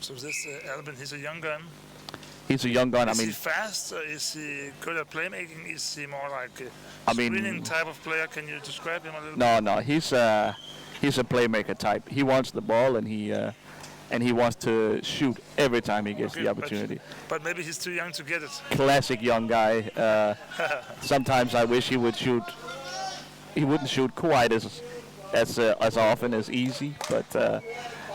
So this Albin, he's a young gun. He's a young gun. Is he fast? Or is he good at playmaking? Is he more like a screening type of player? Can you describe him a little bit? No. He's a playmaker type. He wants the ball and he wants to shoot every time he gets the opportunity. But maybe he's too young to get it. Classic young guy. Sometimes I wish he would shoot. He wouldn't shoot quite as often as easy, but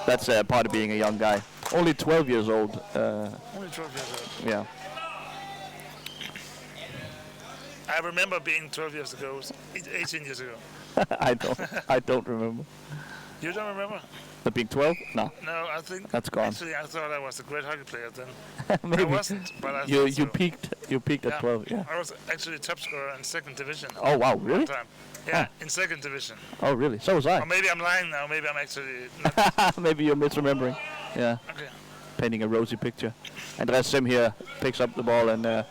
that's part of being a young guy. Only 12 years old. Only 12 years old. Yeah. I remember being 12 years ago, 18 years ago. I don't remember. You don't remember? The being 12? No. No, I think that's gone. Actually, I thought I was a great hockey player then. Maybe. I wasn't, but I you so. peaked at 12. Yeah. I was actually top scorer in second division. Oh wow, really? Time. Yeah, in second division. Oh really? So was I. Or maybe I'm lying now. Maybe I'm actually. Maybe you're misremembering. Yeah. Okay. Painting a rosy picture. Andreas Sim here picks up the ball and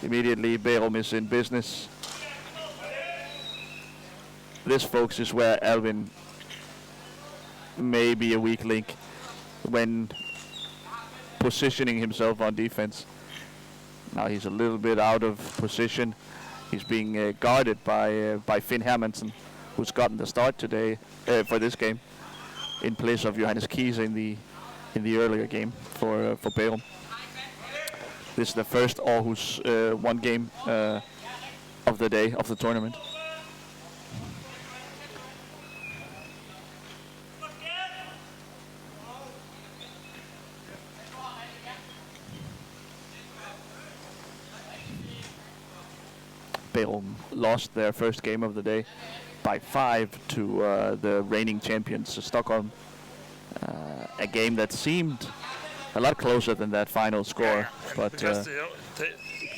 immediately Bærum is in business. This, folks, is where Alvin may be a weak link when positioning himself on defense. Now he's a little bit out of position. He's being guarded by Finn Hermansen, who's gotten the start today for this game, in place of Johannes Kiese in the earlier game for Bærum. This is the first Aarhus one game of the day of the tournament. Bærum lost their first game of the day by 5 to the reigning champions Stockholm. A game that seemed a lot closer than that final score, but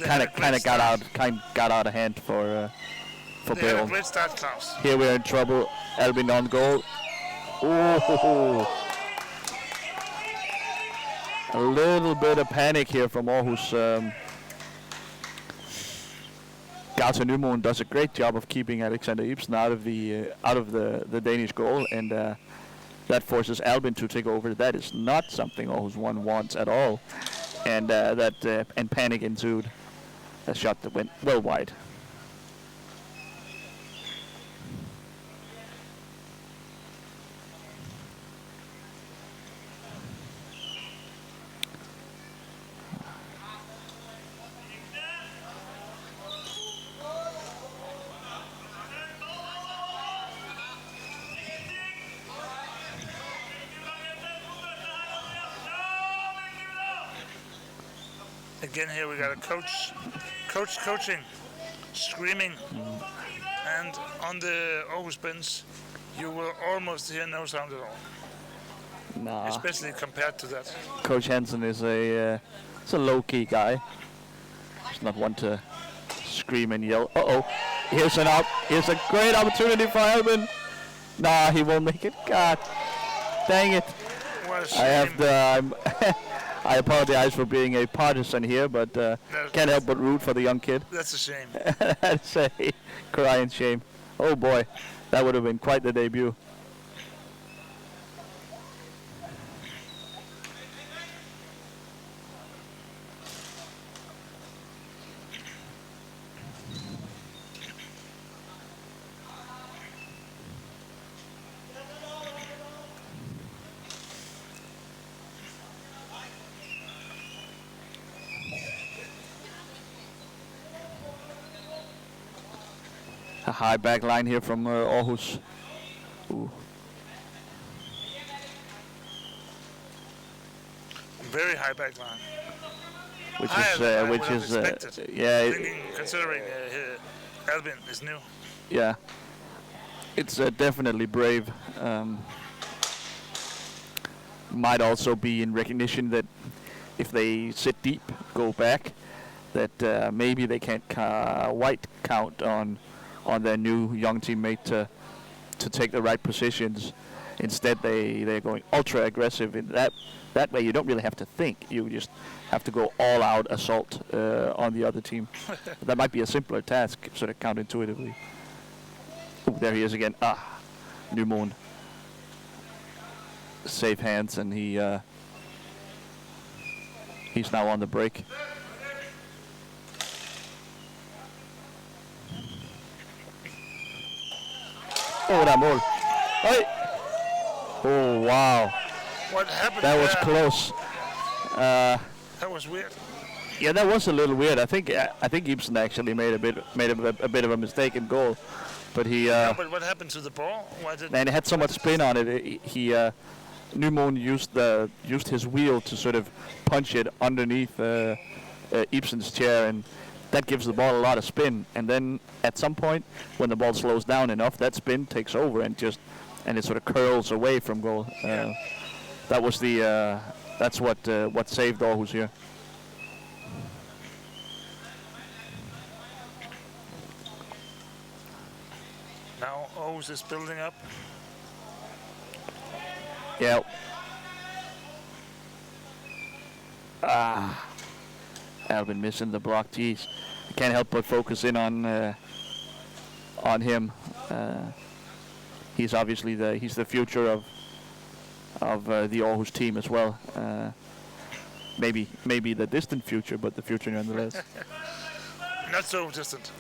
kind of got out of hand for Bærum. Great start, Klaus. Here we're in trouble. Albin on goal. Ooh. A little bit of panic here from Aarhus. Gaute Nymoen does a great job of keeping Alexander Ibsen out of the Danish goal, and that forces Albin to take over. That is not something Aarhus 1 wants at all, and and panic ensued. A shot that went well wide. Again, here we got a coach coaching, screaming, and on the Aarhus bench, you will almost hear no sound at all. Nah. Especially compared to that. Coach Hansen is a low-key guy. He's not one to scream and yell. Here's a great opportunity for Albin. Nah, he won't make it. God, dang it. What a shame. I apologize for being a partisan here, but can't help but root for the young kid. That's a shame. That's a crying shame. Oh boy, that would have been quite the debut. A high back line here from Aarhus. Ooh. Very high back line. Which is yeah. Considering Albin is new. Yeah, it's definitely brave. Might also be in recognition that if they sit deep, go back, that maybe they can't quite count on their new young teammate to take the right positions. Instead, they're going ultra aggressive. In that way, you don't really have to think. You just have to go all out assault on the other team. That might be a simpler task, sort of counterintuitively. Ooh, there he is again. Nymoen. Safe hands, and he He's now on the break. Oh, that mål. Hey. Oh, wow. What happened That was there? close. That was weird. Yeah, that was a little weird. I think Ibsen actually made a bit of a mistake in goal, but he No, but what happened to the ball? Why did? and it had so much spin on it. He Nymon used his wheel to sort of punch it underneath Ibsen's chair, and that gives the ball a lot of spin. And then at some point, when the ball slows down enough, that spin takes over and it sort of curls away from goal. That was that's what saved Aarhus here. Now Aarhus is building up. Yeah. Albin missing the block. Jeez, I can't help but focus in on him. He's obviously the future of the Aarhus team as well. Maybe the distant future, but the future nonetheless. Not so distant.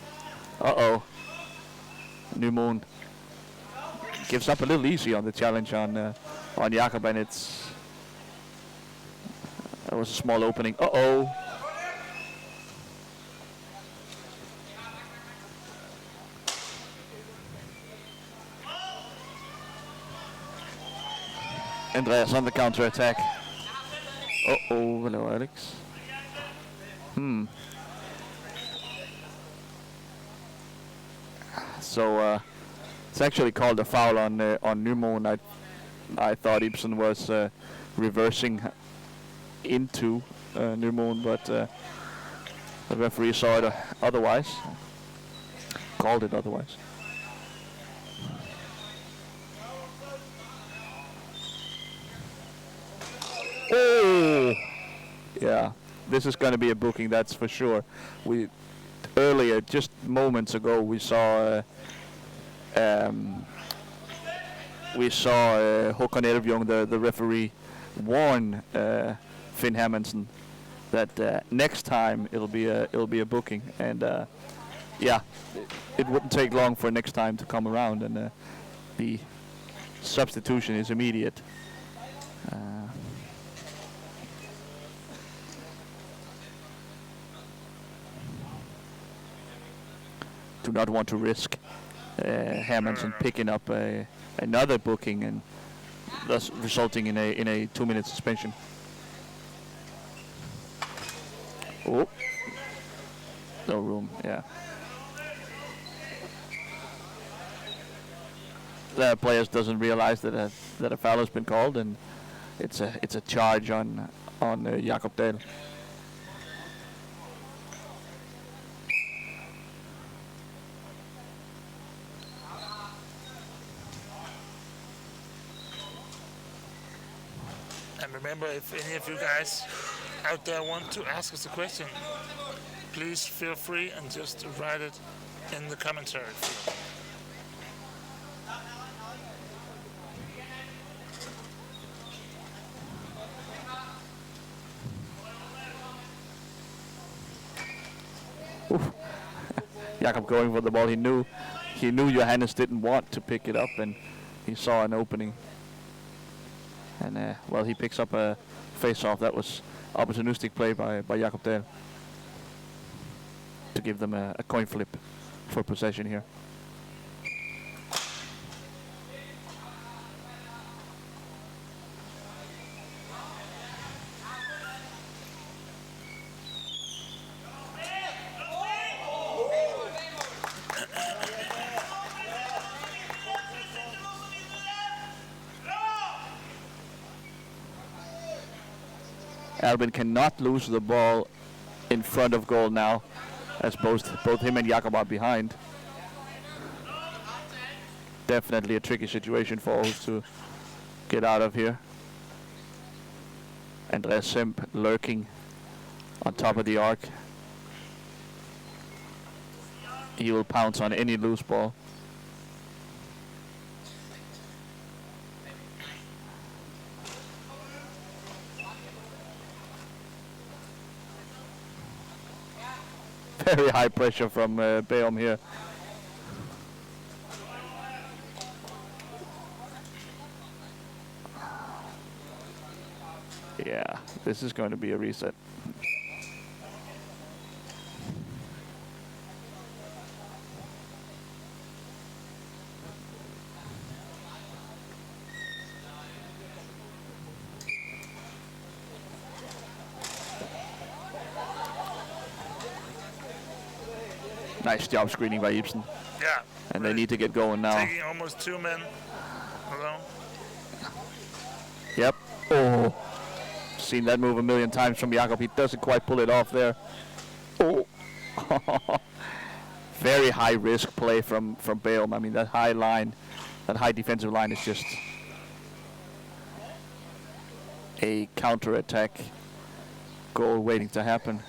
Uh-oh. Nymon gives up a little easy on the challenge on Jakob, and that was a small opening. Uh-oh. Andreas on the counter-attack. Uh-oh, hello Alex. So it's actually called a foul on Nymon. I thought Ibsen was reversing into Nymon, but the referee saw it otherwise. Called it otherwise. Oh! Yeah, this is going to be a booking, that's for sure. Earlier, just moments ago, we saw Håkon Elvjong, the referee, warn Finn Hermansen that next time it'll be a booking, and yeah, it wouldn't take long for next time to come around, and the substitution is immediate. Do not want to risk Hermansen picking up another booking and thus resulting in a 2-minute suspension. Oh, no room. Yeah. The players doesn't realize that a foul has been called, and it's a charge on Jakob Dahl. And remember, if any of you guys out there want to ask us a question, please feel free and just write it in the commentary field. Jakob going for the ball. He knew Johannes didn't want to pick it up, and he saw an opening. And well, he picks up a face-off. That was opportunistic play by Jakob Dahl to give them a coin flip for possession here. Albin cannot lose the ball in front of goal now, as both him and Jakob are behind. Definitely a tricky situation for Aarhus to get out of here. Andreas Semp lurking on top of the arc. He will pounce on any loose ball. very high pressure from Bærum here. Yeah, this is going to be a reset. Nice job screening by Ibsen. Yeah. And they need to get going now. Taking almost 2 men alone. Yep. Oh. Seen that move a million times from Jakob. He doesn't quite pull it off there. Oh. Very high risk play from Bærum. I mean, that high line, that high defensive line is just a counter-attack goal waiting to happen.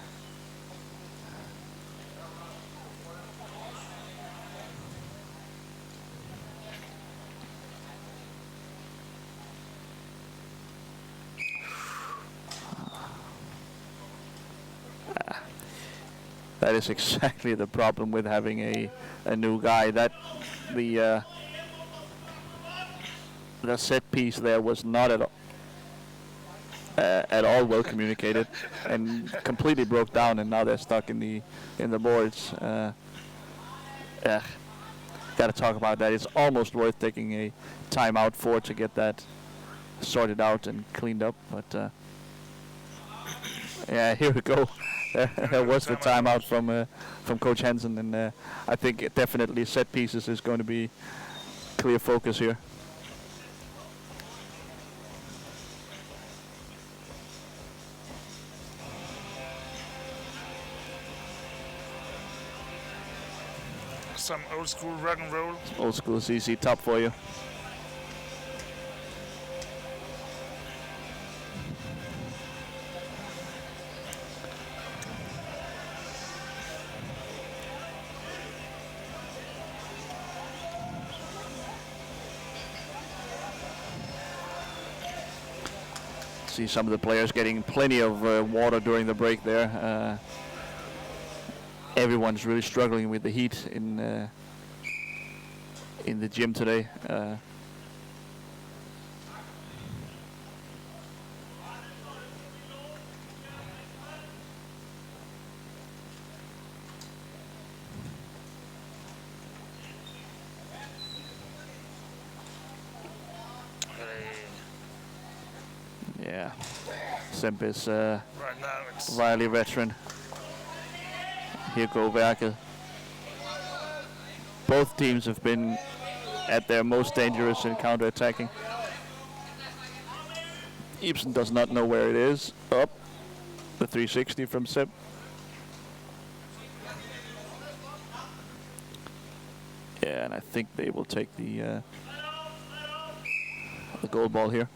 That is exactly the problem with having a new guy. That the set piece there was not at all well communicated, and completely broke down. And now they're stuck in the boards. Got to talk about that. It's almost worth taking a timeout for to get that sorted out and cleaned up. But yeah, here we go. There was the timeout from Coach Hansen, and I think definitely set pieces is going to be clear focus here. Some old school rock and roll. Old school CC top for you. See some of the players getting plenty of water during the break there. Everyone's really struggling with the heat in the gym today. Yeah, Semp is Right now it's wily veteran. Here go Verket. Both teams have been at their most dangerous in counter-attacking. Ibsen does not know where it is. Up the 360 from Semp. Yeah, and I think they will take the goal ball here.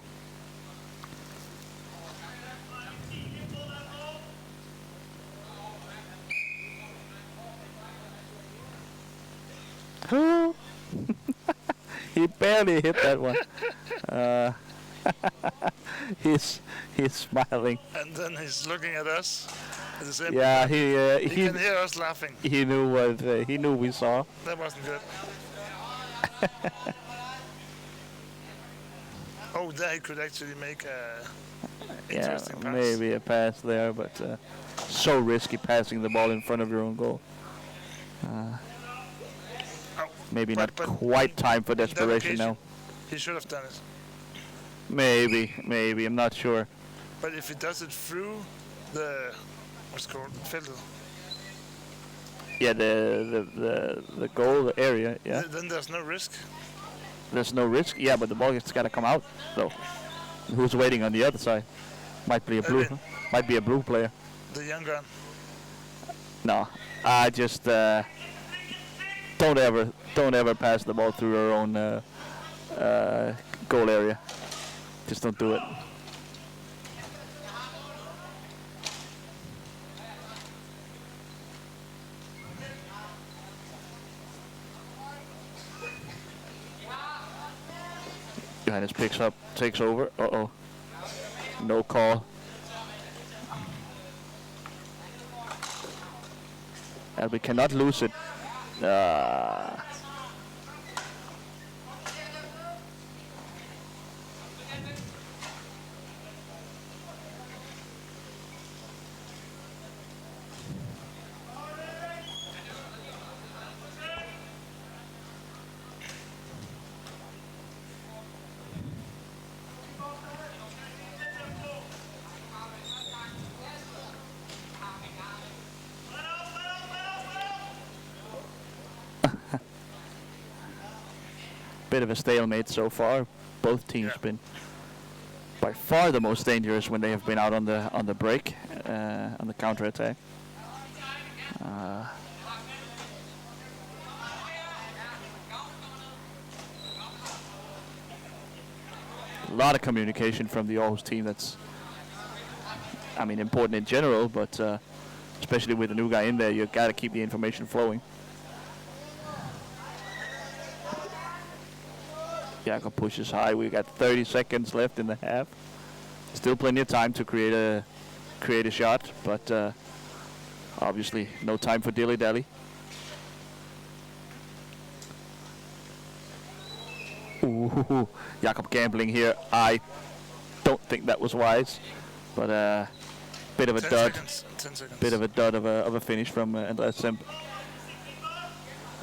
He barely hit that one. He's smiling. and then he's looking at us. At the same Yeah, he can hear us laughing. he knew what he knew we saw. That wasn't good. Oh, there he could actually make a Yeah, interesting pass. maybe a pass there, but so risky passing the ball in front of your own goal. Oh, Maybe but- not but quite time for that desperation occasion, now. He should have done it. Maybe, I'm not sure. But if he does it through the what's it called filter, Yeah, the goal area, yeah. then there's no risk. There's no risk. Yeah, but the ball has got to come out, though. Who's waiting on the other side? Might be a blue. Edwin. Might be a blue player. The young gun. No, I just don't ever pass the ball through your own goal area. Just don't do it. Johannes picks up, takes over. Uh-oh. No call. We cannot lose it. Bit of a stalemate so far. Both teams been by far the most dangerous when they have been out on the break, on the counter attack. A lot of communication from the Aarhus team. That's, I mean, important in general, but especially with a new guy in there, you got to keep the information flowing. Jakob pushes high. We got 30 seconds left in the half. Still plenty of time to create a shot, but obviously no time for dilly-dally. Ooh, Jakob gambling here. I don't think that was wise, but bit of a dud. 10 seconds. Bit of a dud of a finish from Andreas Semp.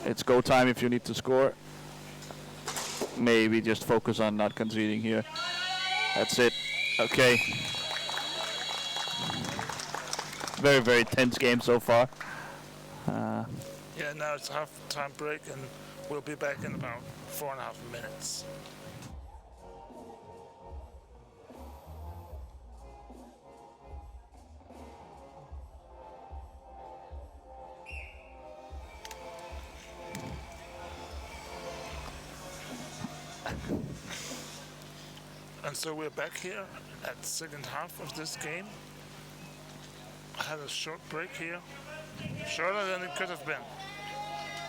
It's go time if you need to score. Maybe just focus on not conceding here. That's it. Okay. Very, very tense game so far. Yeah, now it's half-time break, and we'll be back in about 4.5 minutes. And so we're back here at the second half of this game. I had a short break here, shorter than it could have been.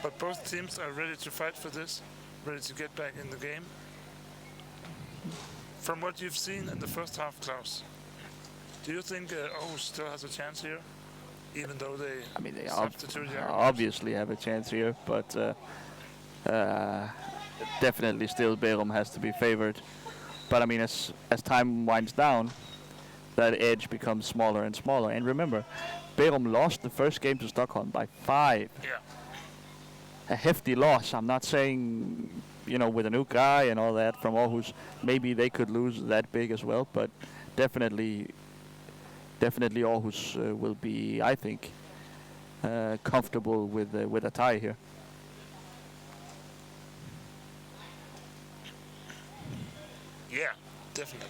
But both teams are ready to fight for this, ready to get back in the game. From what you've seen in the first half, Klaus, do you think Aarhus still has a chance here, even though they substitute Jakob? Obviously have a chance here, but definitely still Bærum has to be favored. But I mean, as time winds down, that edge becomes smaller and smaller. And remember, Bærum lost the first game to Stockholm by 5. Yeah. A hefty loss. I'm not saying, with a new guy and all that from Aarhus, maybe they could lose that big as well. But definitely Aarhus will be, I think, comfortable with a tie here. Yeah, definitely.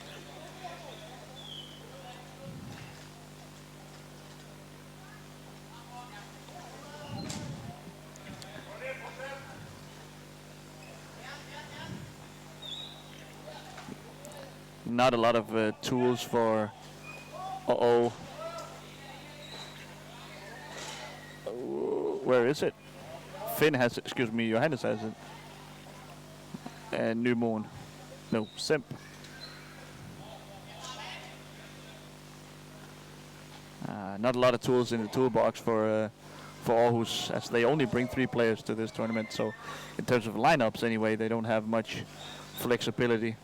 Not a lot of tools for. Where is it? Finn has it. Excuse me, Johannes has it. And New Moon. No, Semp. Not a lot of tools in the toolbox for Aarhus, as they only bring 3 players to this tournament. So, in terms of lineups, anyway, they don't have much flexibility.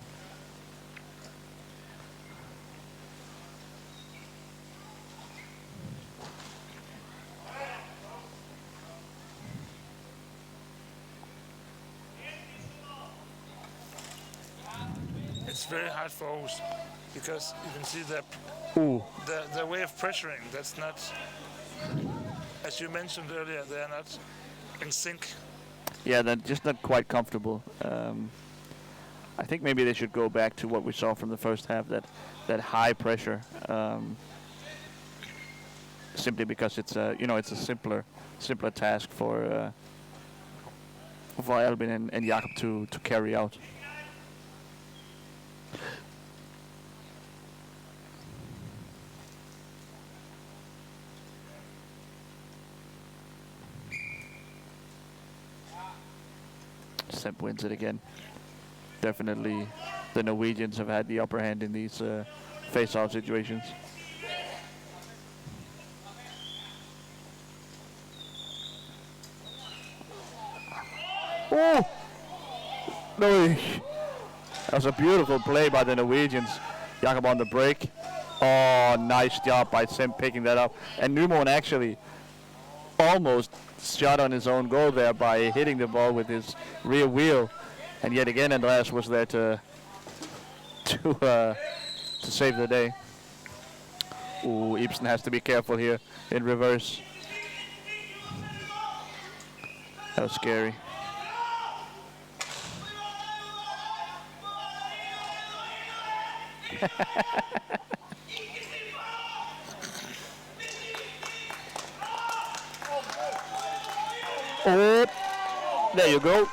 It's very hard for Aarhus because you can see that their way of pressuring, that's not, as you mentioned earlier, they're not in sync. Yeah, they're just not quite comfortable. I think maybe they should go back to what we saw from the first half, that high pressure, simply because it's a simpler task for Albin and Jakob to carry out. Semp wins it again. Definitely the Norwegians have had the upper hand in these face-off situations. Oh! No, that was a beautiful play by the Norwegians. Jakob on the break. Oh, nice job by Sim picking that up. And Nymon actually almost shot on his own goal there by hitting the ball with his rear wheel. And yet again, Andreas was there to save the day. Ooh, Ibsen has to be careful here in reverse. That was scary. Oh, there you go.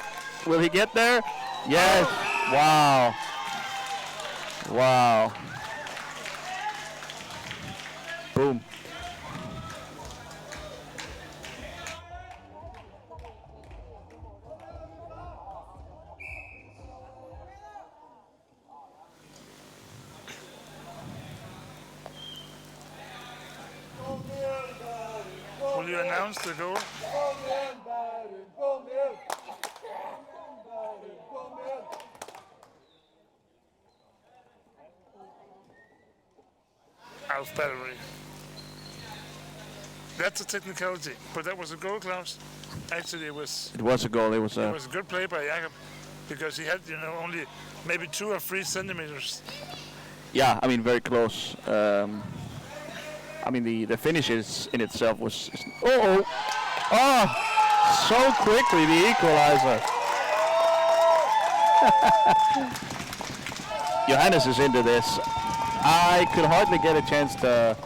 Will he get there? Yes. Wow. Wow. Boom. Will you announce the goal? Out of battery. That's a technicality, but that was a goal, Klaus. Actually, it was It was a goal. It was a good play by Jakob because he had, only maybe 2 or 3 centimeters. Yeah, I mean, very close. I mean, the finish in itself was... Oh, so quickly, the equalizer. Johannes is into this. I could hardly get a chance to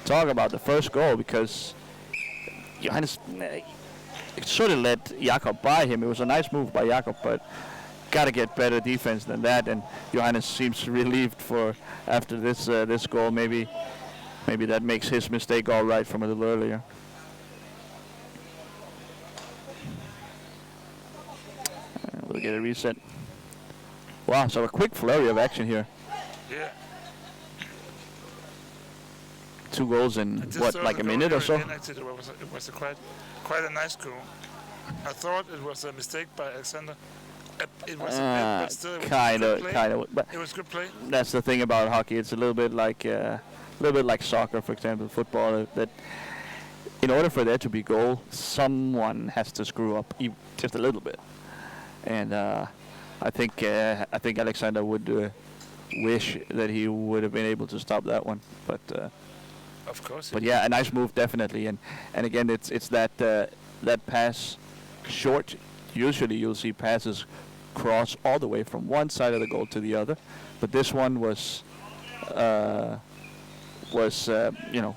talk about the first goal because Johannes sort of let Jakob by him. It was a nice move by Jakob, but got to get better defense than that. And Johannes seems relieved after this goal. Maybe that makes his mistake all right from a little earlier. We'll get a reset. Wow, so a quick flurry of action here. Yeah. 2 goals in, like a minute or so? Actually, it was quite a nice goal. I thought it was a mistake by Alexander. It was a bit, but still, kind of. But it was good play. That's the thing about hockey. It's a little bit like soccer, for example, football. That in order for there to be goal, someone has to screw up just a little bit. And I think Alexander would wish that he would have been able to stop that one, but. Of course. But yeah, a nice move definitely, and again it's that pass short. Usually you'll see passes cross all the way from one side of the goal to the other, but this one was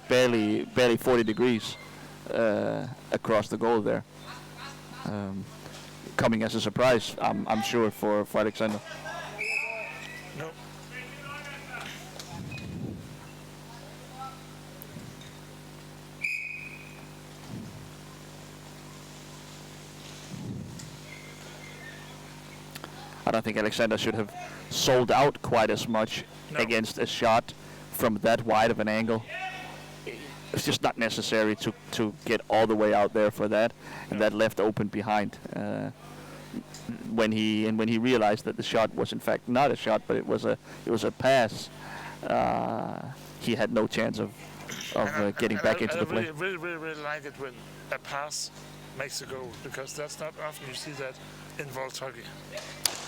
barely 40 degrees across the goal there, coming as a surprise, I'm sure for Alexander. No. I don't think Alexander should have sold out quite as much against a shot from that wide of an angle. It's just not necessary to get all the way out there for that, and that left open behind. When he realized that the shot was in fact not a shot, but it was a pass, he had no chance of getting back into the play. I really like it when a pass makes a goal, because that's not often you see that in vault hockey.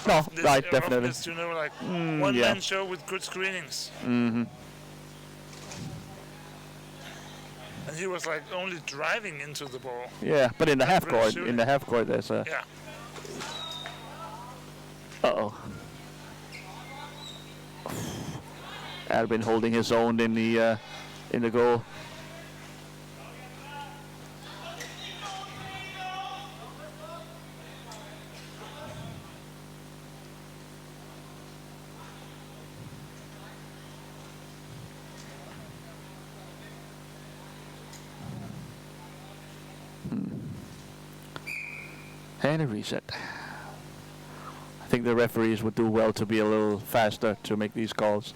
No, right, definitely. It's, one-man show with good screenings. Mm-hmm. And he was like only driving into the ball. Yeah, but in the half really court, shooting. there's a. Yeah. Uh-oh. Albin holding his own in the goal. And a reset. I think the referees would do well to be a little faster to make these calls.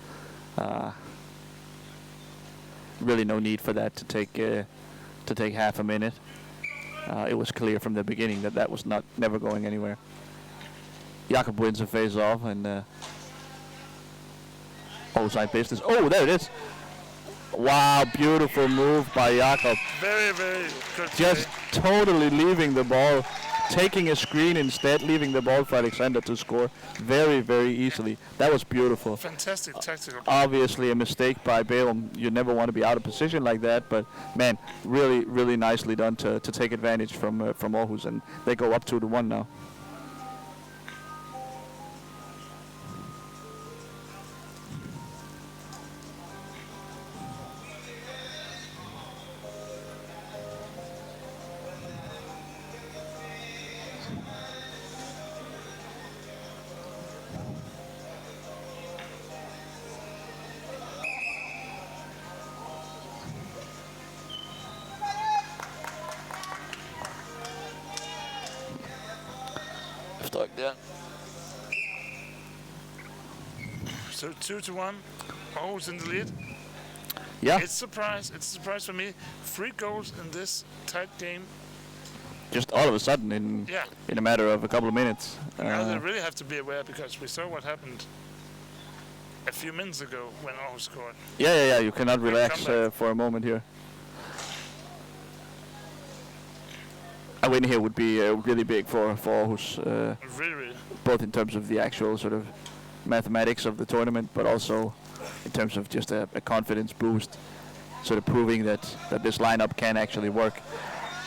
Really no need for that to take half a minute. It was clear from the beginning that that was never going anywhere. Jakob wins a face-off and outside business. Oh, there it is. Wow, beautiful move by Jakob. Very, very good Just play. totally leaving the ball, taking a screen instead, leaving the ball for Alexander to score very, very easily. That was beautiful. Fantastic tactical. Obviously a mistake by Bærum. You never want to be out of position like that, but man, really, really nicely done to take advantage from Aarhus, and they go up 2-1 now. Stuck there. So 2-1. Aarhus in the lead. Yeah, It's a surprise for me. 3 goals in this tight game. just all of a sudden in a matter of a couple of minutes. Now they really have to be aware because we saw what happened a few minutes ago when Aarhus scored. Yeah. You cannot relax comeback. for a moment here. A win here would be really big for Aarhus, Really. both in terms of the actual sort of mathematics of the tournament, but also in terms of just a confidence boost, sort of proving that this lineup can actually work.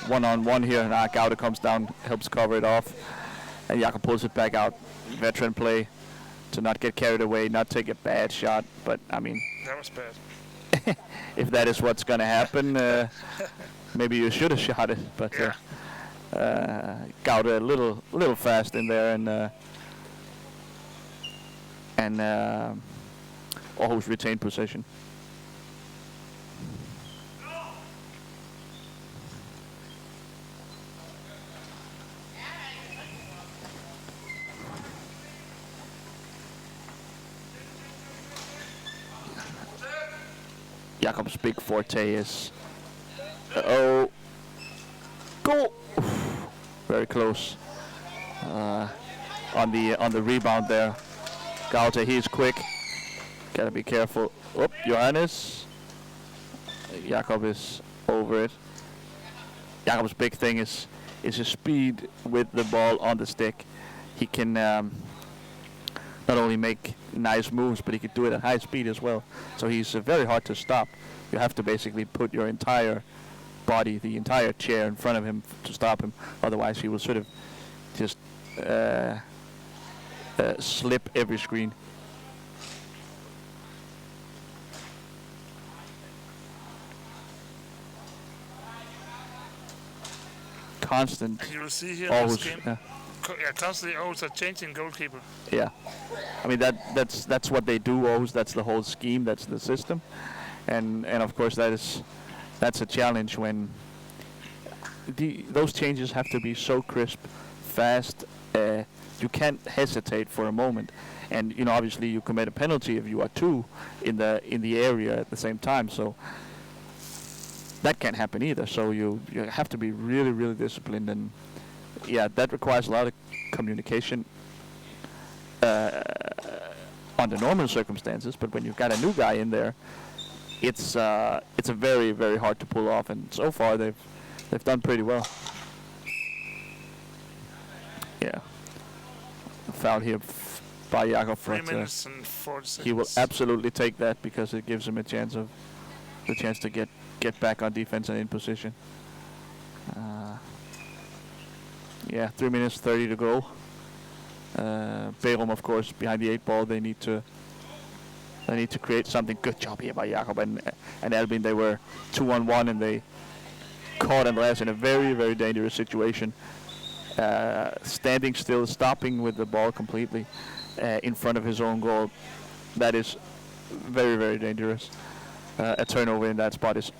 One-on-one here, and Gauda comes down, helps cover it off, and Jakob pulls it back out. Veteran play to not get carried away, not take a bad shot, but I mean, That was bad. if that is what's going to happen, maybe you should have shot it, but Yeah. Gauda a little fast in there, and Aarhus retained possession. Jakob's big forte is goal. Very close on the rebound there. Gauta, he's quick. Gotta be careful. Oop, Johannes. Jakob is over it. Jakob's big thing is his speed with the ball on the stick. He can not only make nice moves, but he can do it at high speed as well. So he's very hard to stop. You have to basically put your entire body, the entire chair in front of him to stop him. Otherwise, he will sort of just slip every screen. Constant. And you will see here in Always, this game, yeah. constantly Aarhus are changing goalkeeper. Yeah, I mean that's what they do. Always, that's the whole scheme. That's the system, and of course that's a challenge when those changes have to be so crisp, fast. You can't hesitate for a moment, and obviously you commit a penalty if you are two in the area at the same time. So that can't happen either. So you have to be really, really disciplined, and yeah, that requires a lot of communication under normal circumstances. But when you've got a new guy in there, it's a very, very hard to pull off. And so far they've done pretty well. Yeah, foul here by Jakob. 3 minutes and 40 seconds. He will absolutely take that because it gives him a chance to get back on defense and in position. Yeah, 3 minutes 30 to go. Bærum, of course, behind the 8 ball. They need to create something. Good job here by Jakob and Albin. They were 2-on-1 and they caught Andreas in a very, very dangerous situation. Standing still, stopping with the ball completely in front of his own goal. That is very, very dangerous. A turnover in that spot is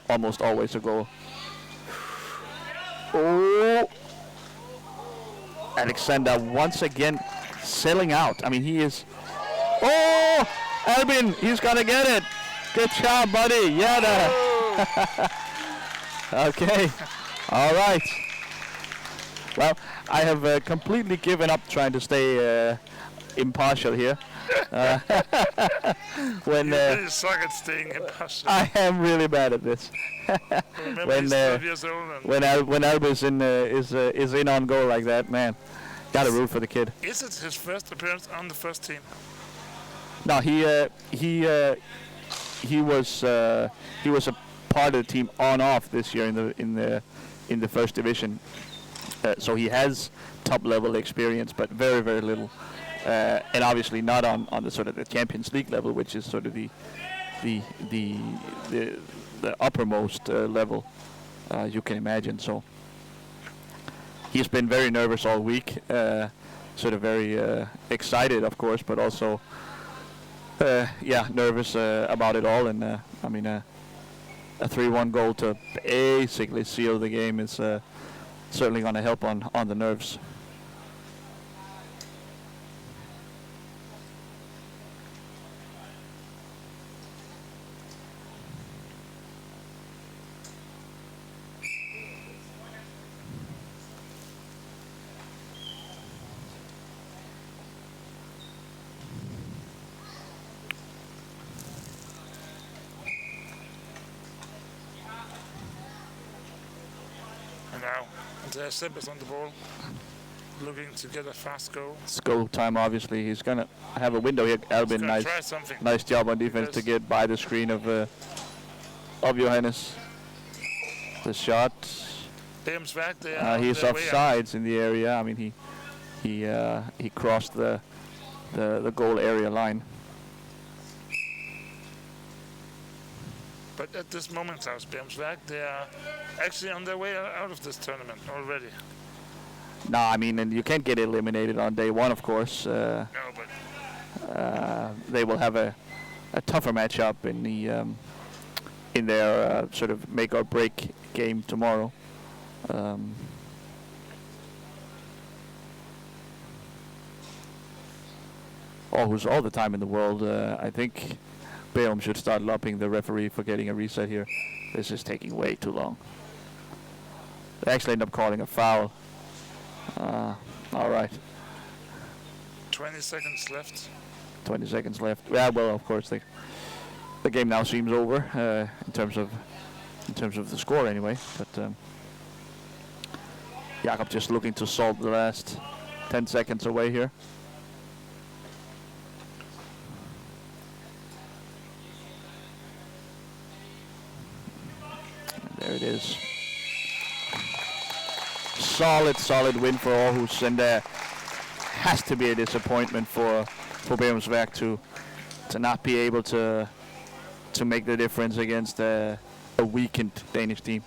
almost always a goal. Oh! Alexander once again selling out. I mean, he is... Oh! Albin, he's gonna get it. Good job, buddy. Yeah. Okay. 3 All right. Well, I have completely given up trying to stay impartial here. When You really suck at staying impartial. I am really bad at this. Remember, when he's 12 years old. And when Albus is in on goal like that, man, gotta root for the kid. is it his first appearance on the first team? No, he was a part of the team on off this year in the first division. So he has top level experience, but very, very little, and obviously not on the sort of the Champions League level, which is sort of the uppermost level you can imagine. So he's been very nervous all week, sort of very excited, of course, but also nervous about it all. And I mean, a 3-1 goal to basically seal the game is certainly going to help on the nerves. And now, there's Sebas on the ball, looking to get a fast goal. It's goal time, obviously. He's going to have a window here. Albin, He's gonna try something. nice job on defense to get by the screen of Johannes. The shot. Bærums Verk, they are He's on their way out. offsides in the area. I mean, he crossed the goal area line. But at this moment, Bærums Verk, they are actually on their way out of this tournament already. No, I mean, and you can't get eliminated on day one, of course. No, but They will have a tougher matchup in their sort of make or break game tomorrow. Aarhus all the time in the world. I think Bærum should start lopping the referee for getting a reset here. This is taking way too long. They actually end up calling a foul. All right. 20 seconds left. 20 seconds left. Yeah, well, of course, the game now seems over in terms of the score anyway. But Jakob just looking to solve the last 10 seconds away here. And there it is. Solid win for Aarhus, and has to be a disappointment for Bærums Verk to not be able to make the difference against a weakened Danish team.